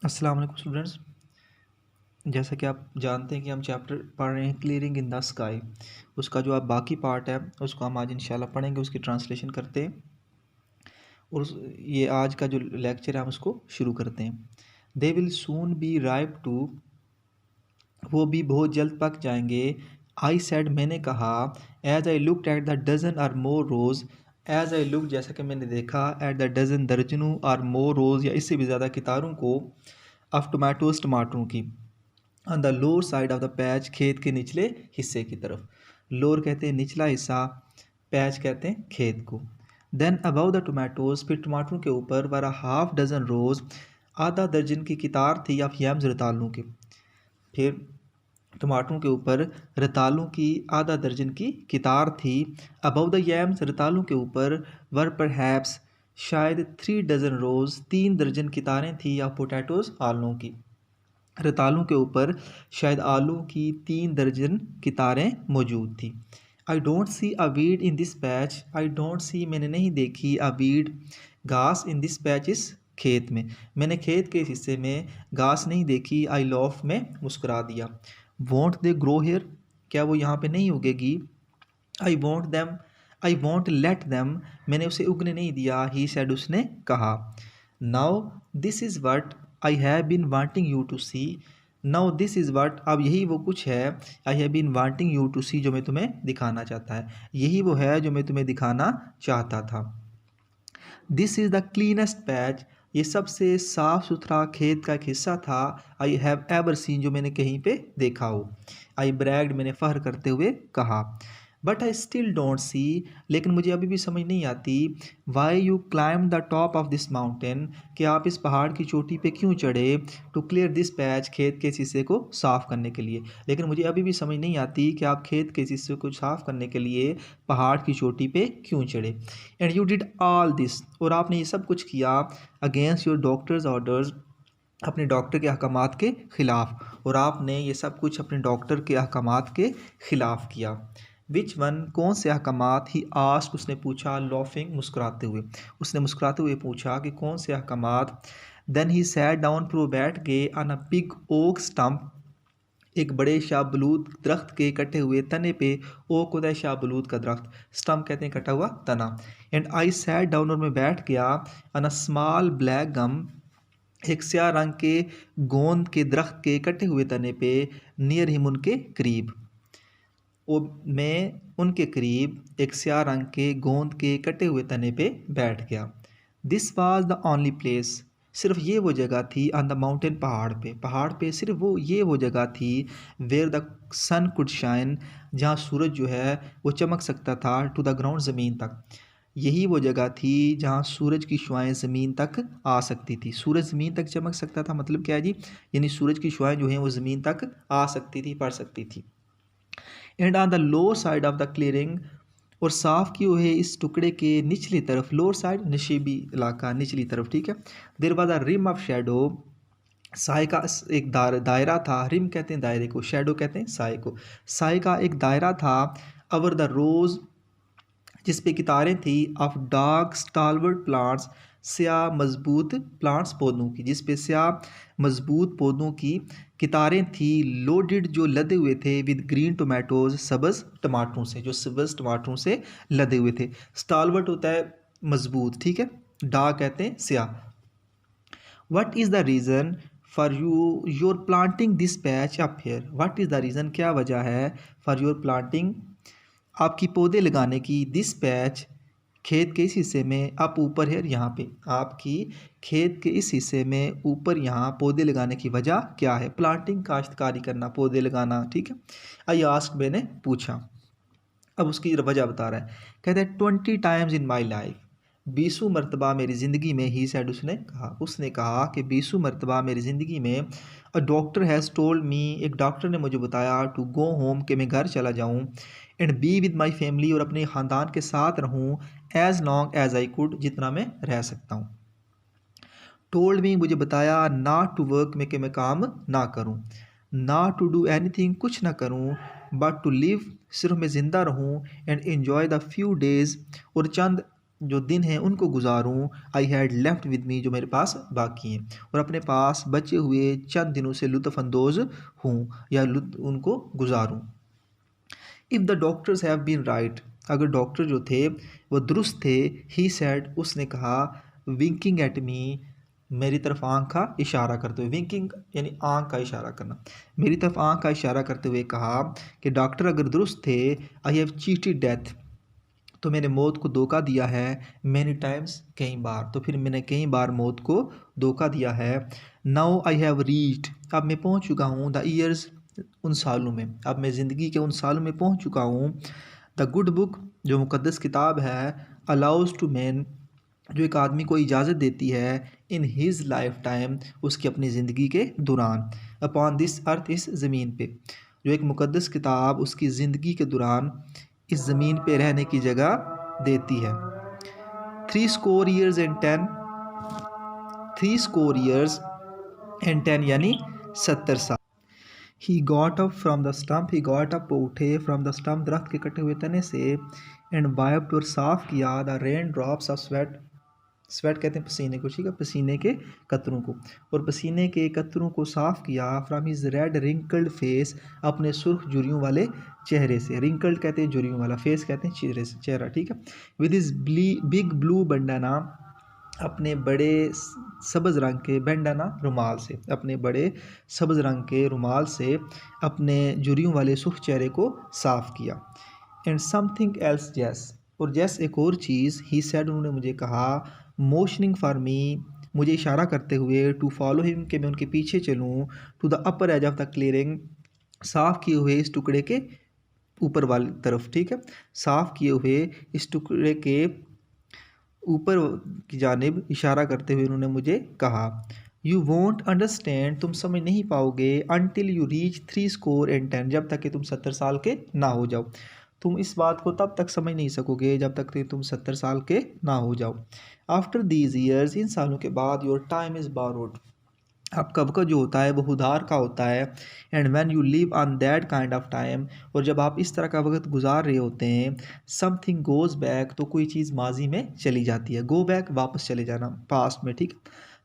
अस्सलाम वालेकुम स्टूडेंट्स। जैसा कि आप जानते हैं कि हम चैप्टर पढ़ रहे हैं क्लियरिंग इन द स्काई। उसका जो आप बाकी पार्ट है उसको हम आज इंशाल्लाह पढ़ेंगे, उसकी ट्रांसलेशन करते हैं और ये आज का जो लेक्चर है हम उसको शुरू करते हैं। They will soon be ripe too, वो भी बहुत जल्द पक जाएंगे। आई सेड, मैंने कहा। As I looked at the dozen or more rows, as I look जैसा कि मैंने देखा, एट द डजन दर्जनों, आर मोर रोज या इससे भी ज़्यादा कितारों को, ऑफ टमाटोज टमाटरों की, on the lower side of the patch खेत के निचले हिस्से की तरफ। लोअर कहते हैं निचला हिस्सा, पैच कहते हैं खेत को। देन अबव द टमाटोज, फिर टमाटरों के ऊपर, वर हाफ डजन रोज, आधा दर्जन की कितार थी ऑफ यम्स रतालुओं की। फिर टमाटरों के ऊपर रतालुओं की आधा दर्जन की कितार थी। अबव द यम्स, रतालुओं के ऊपर, वर परहैप्स शायद 3 डजन रोज, 3 दर्जन कितारें थी या पोटैटोज आलूओं की। रतालुओं के ऊपर शायद आलू की 3 दर्जन कितारें मौजूद थी। I don't see a weed in this patch, I don't see मैंने नहीं देखी, अ वीड घास, इन दिस पैच इस खेत में, मैंने खेत के इस हिस्से में घास नहीं देखी। आई लॉफ में मुस्कुरा दिया। वॉन्ट दे ग्रो हेयर, क्या वो यहाँ पे नहीं उगेगी। I won't them, I won't let them, मैंने उसे उगने नहीं दिया। ही सेड, उसने कहा। Now this is what I have been wanting you to see, now this is what, अब यही वो कुछ है, I have been wanting you to see, जो मैं तुम्हें दिखाना चाहता है, यही वो है जो मैं तुम्हें दिखाना चाहता था। This is the cleanest patch, ये सबसे साफ़ सुथरा खेत का एक हिस्सा था। आई हैव एवर सीन, जो मैंने कहीं पे देखा हो। आई ब्रैग्ड, मैंने फहर करते हुए कहा। But I still don't see, लेकिन मुझे अभी भी समझ नहीं आती। Why you climb the top of this mountain, कि आप इस पहाड़ की चोटी पे क्यों चढ़े। टू क्लियर दिस पैच, खेत के हिस्से को साफ़ करने के लिए, लेकिन मुझे अभी भी समझ नहीं आती कि आप खेत के हिस्से को साफ़ करने के लिए पहाड़ की चोटी पे क्यों चढ़े। And you did all this, और आपने ये सब कुछ किया, अगेंस्ट योर डॉक्टर्स ऑर्डर्स, अपने डॉक्टर के अहकामात के ख़िलाफ़, और आपने ये सब कुछ अपने डॉक्टर के अहकामात के ख़िलाफ़ किया। विच वन, कौन से अहकामात। ही आस्क्ड, उसने पूछा। लॉफिंग, मुस्कुराते हुए, उसने मुस्कुराते हुए पूछा कि कौन से अहकामात। देन ही सैट डाउन, फिर वो बैठ गए, on a big oak stump, एक बड़े शाहबलूत दरख्त के कटे हुए तने पे। ओक होता है शाहबलूत का दरख्त, स्टम्प कहते हैं कटा हुआ तना। एंड आई सैट डाउन, और मैं बैठ गया, ऑन अ स्मॉल ब्लैक गम, एक स्याह रंग के गोंद के दरख्त के कटे हुए तने पे। नियर हिम, उनके करीब, वो मैं उनके करीब एक स्याह रंग के गोंद के कटे हुए तने पे बैठ गया। This was the only place, सिर्फ ये वो जगह थी, ऑन द माउंटेन, पहाड़ पे सिर्फ वो जगह थी, where the sun could shine, जहाँ सूरज जो है वो चमक सकता था, टू द ग्राउंड, ज़मीन तक। यही वो जगह थी जहाँ सूरज की शुआएं ज़मीन तक आ सकती थी। सूरज ज़मीन तक चमक सकता था, मतलब क्या है जी, यानी सूरज की शुआएं जो हैं वो ज़मीन तक आ सकती थी, पड़ सकती थी। And on the lower side of the clearing, और साफ़ किए हुए इस टुकड़े के निचली तरफ, लोअर साइड नशीबी इलाका, निचली तरफ, ठीक है। There was a rim of shadow, साए का एक दायरा था। रिम कहते हैं दायरे को, शैडो कहते हैं साए को। साए का एक दायरा था। अवर द रोज़, जिस पे कितारें थी, ऑफ डार्क स्टालवर्ड प्लांट्स, स्याह मजबूत प्लांट्स, पौधों की, जिस पे स्याह मजबूत पौधों की कितारें थी। लोडेड, जो लदे हुए थे, विद ग्रीन टोमेटोज, सब्ज़ टमाटरों से, जो सब्ज़ टमाटरों से लदे हुए थे। स्टालवर्ड होता है मजबूत, ठीक है। डार्क कहते हैं स्याह। What is the reason for your planting this patch up here, what is the reason, क्या वजह है, फॉर योर प्लांटिंग, आपकी पौधे लगाने की, दिस पैच, खेत के इस हिस्से में, अप ऊपर है यहाँ पे, आपकी खेत के इस हिस्से में ऊपर यहाँ पौधे लगाने की वजह क्या है। प्लांटिंग, काश्तकारी करना, पौधे लगाना, ठीक है। आई आस्क्ड, मैंने पूछा। अब उसकी वजह बता रहा है, कहते हैं 20 टाइम्स इन माई लाइफ, 20 मरतबा मेरी ज़िंदगी में। ही सेड, उसने कहा कि 20 मरतबा मेरी ज़िंदगी में। A doctor has told me, एक डॉक्टर ने मुझे बताया, टू गो होम, कि मैं घर चला जाऊँ, and be with my family, और अपने ख़ानदान के साथ रहूँ, as long as I could, जितना मैं रह सकता हूँ। टोल्ड मी, मुझे बताया, नॉट टू वर्क, में कि मैं काम ना करूँ, नॉट टू डू एनीथिंग, कुछ ना करूँ, बट टू लिव, सिर्फ मैं ज़िंदा रहूँ, and enjoy the few days, और चंद जो दिन हैं उनको गुजारूं, I had left with me, जो मेरे पास बाकी हैं, और अपने पास बचे हुए चंद दिनों से लुत्फ़अंदोज़ हूँ या उनको गुजारूं। If the doctors have been right, अगर डॉक्टर जो थे वो दुरुस्त थे, ही सेड, उसने कहा, विंकिंग एट मी, मेरी तरफ आँख का इशारा करते हुए, विंकिंग यानी आँख का इशारा करना, मेरी तरफ आँख का इशारा करते हुए कहा कि डॉक्टर अगर दुरुस्त थे, आई हैव चीटेड डेथ, तो मैंने मौत को धोखा दिया है, मैनी टाइम्स, कई बार, तो फिर मैंने कई बार मौत को धोखा दिया है। नाउ आई हैव रीच्ड, अब मैं पहुंच चुका हूँ, द ईयर्स, उन सालों में, अब मैं ज़िंदगी के उन सालों में पहुंच चुका हूँ। द गुड बुक, जो मुकद्दस किताब है, अलाउज टू मैन, जो एक आदमी को इजाज़त देती है, इन हिज लाइफ टाइम, उसकी अपनी ज़िंदगी के दौरान, अपॉन दिस अर्थ, इस ज़मीन पे, जो एक मुकद्दस किताब उसकी ज़िंदगी के दौरान इस ज़मीन पे रहने की जगह देती है। 3 score years and 10, 3 score years and 10 यानी 70 साल। He got up from the stump, he got up, उठे, फ्रॉम द स्टम्प, दरख्त के कटे हुए तने से, एंड वाइप्ड, और साफ़ किया, the rain drops of sweat, sweat कहते हैं पसीने को, ठीक है, पसीने के कतरों को, और पसीने के कतरों को साफ़ किया, from his red wrinkled face, अपने सुर्ख झुर्रियों वाले चेहरे से, रिंकल्ड कहते हैं झुर्रियों वाला, फेस कहते हैं चेहरे से, चेहरा, ठीक है, with his big blue bandana, अपने बड़े सब्ज़ रंग के, बैंडाना रुमाल से, अपने बड़े सब्ज़ रंग के रुमाल से अपने झुर्रियों वाले सुर्ख चेहरे को साफ़ किया। एंड समथिंग एल्स जैस, और जैस एक और चीज़, ही सेड, उन्होंने मुझे कहा, मोशनिंग फॉर मी, मुझे इशारा करते हुए, टू फॉलो हिम, कि मैं उनके पीछे चलूँ, to the upper edge of the clearing, साफ़ किए हुए इस टुकड़े के ऊपर वाली तरफ, ठीक है, साफ़ किए हुए इस टुकड़े के ऊपर की जानिब इशारा करते हुए उन्होंने मुझे कहा, यू वॉन्ट अंडरस्टैंड, तुम समझ नहीं पाओगे, until you reach 3 score and 10, जब तक कि तुम 70 साल के ना हो जाओ, तुम इस बात को तब तक समझ नहीं सकोगे जब तक कि तुम 70 साल के ना हो जाओ। आफ्टर दीज ईयर्स, इन सालों के बाद, योर टाइम इज़ बारोड, आपका वक्त जो होता है वो उधार का होता है, and when you live on that kind of time, और जब आप इस तरह का वक्त गुजार रहे होते हैं, समथिंग गोज़ बैक, तो कोई चीज़ माजी में चली जाती है, गो बैक, वापस चले जाना, पास्ट में, ठीक,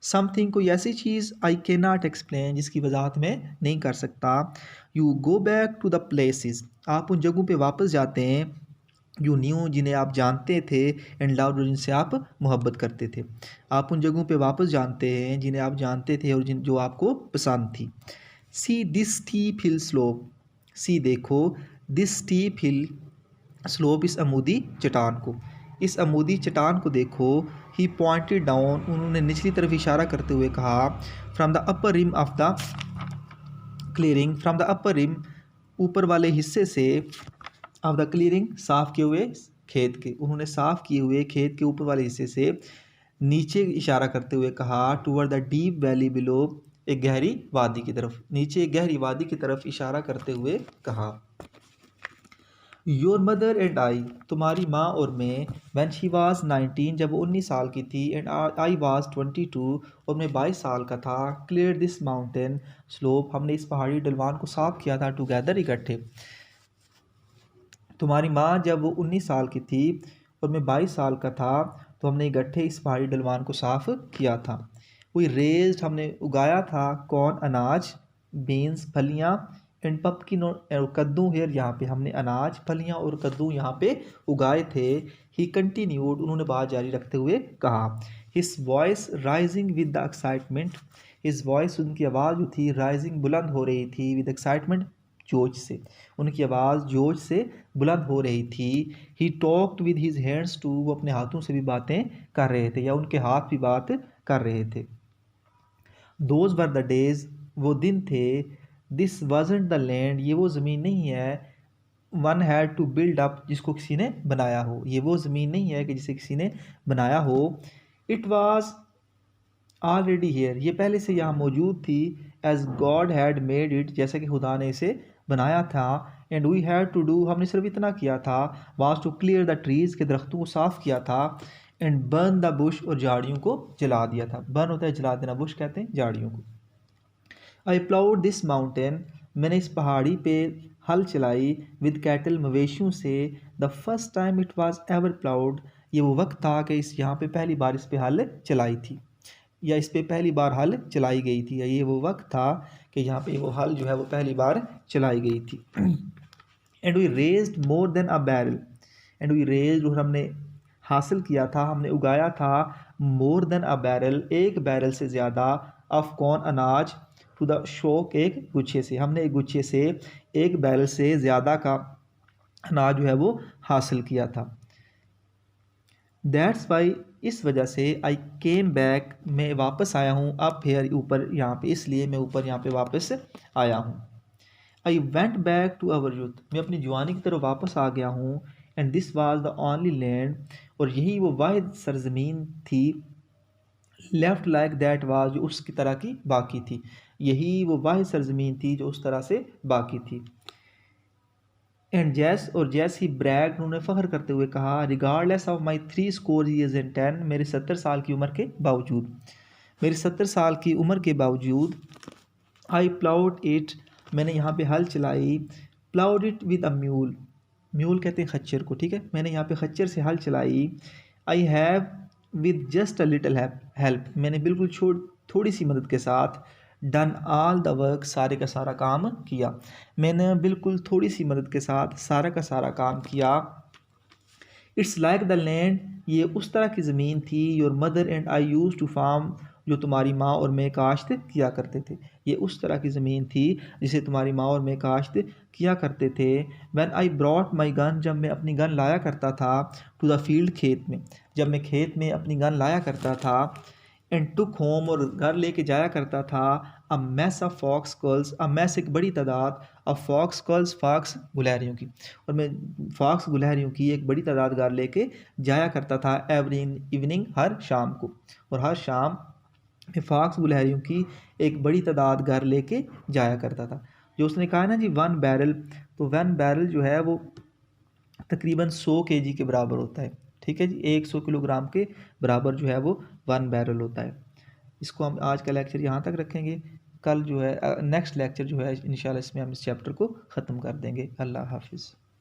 समथिंग, कोई ऐसी चीज़, आई कैन नॉट एक्सप्लेन, जिसकी वजाहत में नहीं कर सकता, you go back to the places, आप उन जगहों पे वापस जाते हैं, यू न्यू, जिन्हें आप जानते थे, एंड लव, जिनसे आप मोहब्बत करते थे, आप उन जगहों पे वापस जानते हैं जिन्हें आप जानते थे और जिन जो आपको पसंद थी। See this steep hill slope, see देखो, दिस स्टीप हिल स्लोप, इस अमूदी चट्टान को, इस अमूदी चट्टान को देखो, ही पॉइंटेड डाउन, उन्होंने निचली तरफ इशारा करते हुए कहा, from the upper rim of the clearing, from the upper rim, ऊपर वाले हिस्से से, ऑफ द क्लियरिंग, साफ़ किए हुए खेत के, उन्होंने साफ़ किए हुए खेत के ऊपर वाले हिस्से से नीचे इशारा करते हुए कहा, toward the deep valley below, एक गहरी वादी की तरफ, नीचे एक गहरी वादी की तरफ इशारा करते हुए कहा, योर मदर एंड आई, तुम्हारी माँ और मैं, व्हेन शी वाज 19, जब वो 19 साल की थी, एंड आई वाज 22, और मैं 22 साल का था, क्लियर दिस माउंटेन स्लोप, हमने इस पहाड़ी ढलवान को साफ किया था, टुगेदर, इकट्ठे, तुम्हारी माँ जब वो 19 साल की थी और मैं 22 साल का था, तो हमने इकट्ठे इस पहाड़ी ढलवान को साफ़ किया था। वी रेज्ड, हमने उगाया था, कौन, अनाज, बीन्स, फलियाँ, एंड पम्पकिन, और कद्दू, हेयर, यहाँ पे हमने अनाज, फलियाँ और कद्दू यहाँ पे उगाए थे। ही कंटिन्यूड, उन्होंने बात जारी रखते हुए कहा, his voice rising with the excitement, his voice, उनकी आवाज़ जो थी, राइजिंग, बुलंद हो रही थी, विद एक्साइटमेंट, जोश से, उनकी आवाज़ जोश से बुलंद हो रही थी। He talked with his hands too, वो अपने हाथों से भी बातें कर रहे थे या उनके हाथ भी बात कर रहे थे। दोज वर द डेज, वो दिन थे, दिस वाजंट द लैंड, ये वो ज़मीन नहीं है, one had to build up, जिसको किसी ने बनाया हो, ये वो ज़मीन नहीं है कि जिसे किसी ने बनाया हो। इट वॉज ऑलरेडी हेयर, ये पहले से यहाँ मौजूद थी, as God had made it, जैसा कि खुदा ने इसे बनाया था, and we had to do, हमने सिर्फ इतना किया था, was to clear the trees, के दरख्तों को साफ़ किया था, एंड बर्न द बुश, और झाड़ियों को जला दिया था, बर्न होता है जला देना, बुश कहते हैं झाड़ियों को। आई प्लाउड दिस माउंटेन, मैंने इस पहाड़ी पे हल चलाई, विद कैटल, मवेशियों से, the first time it was ever ploughed, ये वो वक्त था कि इस यहाँ पे पहली बार इस पे हल चलाई थी, या इस पे पहली बार हल चलाई गई थी, या ये वो वक्त था कि यहाँ पे वो हल जो है वो पहली बार चलाई गई थी। And we raised more than a barrel, and we raised, और हमने हासिल किया था, हमने उगाया था, मोर देन अ बैरल, एक बैरल से ज़्यादा, ऑफ कॉर्न, अनाज, टू द शोक, एक गुच्छे से, हमने एक गुच्छे से एक बैरल से ज़्यादा का अनाज जो है वो हासिल किया था। दैट्स वाई, इस वजह से, आई केम बैक, मैं वापस आया हूँ, अब हेयर, ऊपर यहाँ पे, इसलिए मैं ऊपर यहाँ पे वापस आया हूँ। I went back to our youth, मैं अपनी जवानी की तरफ वापस आ गया हूँ। And this was the only land, और यही वो वाहिद सरजमीन थी, लेफ्ट लाइक दैट वाज, जो उसकी तरह की बाकी थी, यही वो वाहिद सरजमीन थी जो उस तरह से बाकी थी। एंड जैस, और जैस ही ब्रैग, उन्होंने फ़ख्र करते हुए कहा, regardless of my 3 years and 10, मेरे 70 साल की उम्र के बावजूद, मेरी 70 साल की उम्र के बावजूद, आई प्लाउड इट, मैंने यहाँ पे हल चलाई, ploughed it with a mule, mule कहते हैं खच्चर को, ठीक है, मैंने यहाँ पे खच्चर से हल चलाई। I have with just a little help, मैंने बिल्कुल थोड़ी सी मदद के साथ, डन ऑल द वर्क, सारे का सारा काम किया, मैंने बिल्कुल थोड़ी सी मदद के साथ सारा का सारा काम किया। इट्स लाइक द लैंड, ये उस तरह की ज़मीन थी, your mother and I use to farm, जो तुम्हारी माँ और मैं काश्त किया करते थे, ये उस तरह की ज़मीन थी जिसे तुम्हारी माँ और मैं काश्त किया करते थे। When I brought my gun, जब मैं अपनी गन लाया करता था, टू द फील्ड, खेत में, जब मैं खेत में अपनी गन लाया करता था, एंड टुक होम, और घर लेके जाया करता था, a mess of fox squirrels, a mess एक बड़ी तादाद, ऑफ फॉक्स कर्ल्स, फॉक्स गुलहरियों की, और मैं फॉक्स गुलहरियों की एक बड़ी तादाद घर लेके जाया करता था, एवरी इवनिंग, हर शाम को, और हर शाम मैं फॉक्स गुलहरियों की एक बड़ी तादाद घर लेके जाया करता था। जो उसने कहा ना जी 1 बैरल, तो 1 बैरल जो है वो तकरीबन 100 kg के बराबर होता है, ठीक है जी, 100 किलोग्राम के बराबर जो है वो 1 बैरल होता है। इसको हम आज का लेक्चर यहाँ तक रखेंगे, कल जो है नेक्स्ट लेक्चर जो है इंशाल्लाह इसमें हम इस चैप्टर को ख़त्म कर देंगे। अल्लाह हाफिज़।